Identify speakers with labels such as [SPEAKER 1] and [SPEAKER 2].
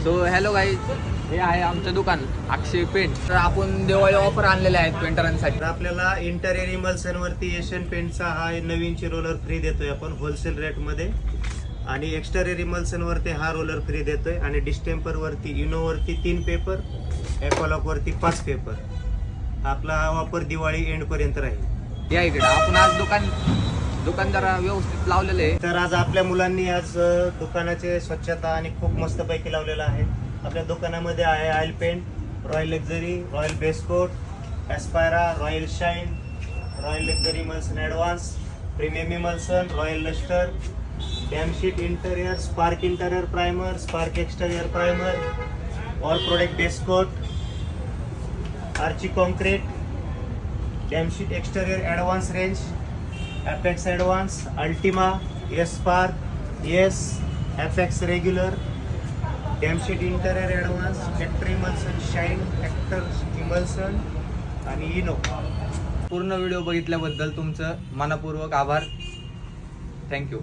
[SPEAKER 1] So hello guys, हे आहे आमचं दुकान अक्षय पेंट. तर आपण दिवाळी ऑफर आणलेले आहेत पेंटरांसाठी.
[SPEAKER 2] तर आपल्याला इंटेरियर इमल्सन वरती एशियन पेंटचा हा नवीनची रोलर फ्री देतोय आपण होलसेल रेट मध्ये. आणि एक्सटेरियर इमल्सन वरती हा रोलर फ्री देतोय. आणि डिस्टेम्पर वरती इनो वरती 3 पेपर, ॲक्वालॉक वरती 5 पेपर. आपला हा वापर दिवाळी एंड पर्यंत राहील.
[SPEAKER 1] या इकडे आपण आज दुकान जरा व्यवस्थित लावलेलं आहे.
[SPEAKER 2] तर आज आपल्या मुलांनी आज दुकानाचे स्वच्छता आणि खूप मस्त पैकी लावलेलं आहे. आपल्या दुकानामध्ये आहे oil paint, royal luxury, royal base coat, Aspira, royal shine, royal luxury emulsion advance, premium emulsion, royal lustre, damp sheath interior, spark interior primer, spark exterior primer, all product base coat, archi concrete, damp sheath exterior advance range, FX advance, Ultima, ace spark, ace FX regular, damp sheath interior advance, factory emulsion shine, factor emulsion आणि इनो.
[SPEAKER 1] पूर्ण video बघितल्याबद्दल तुमचं मनपूर्वक आभार. Thank you.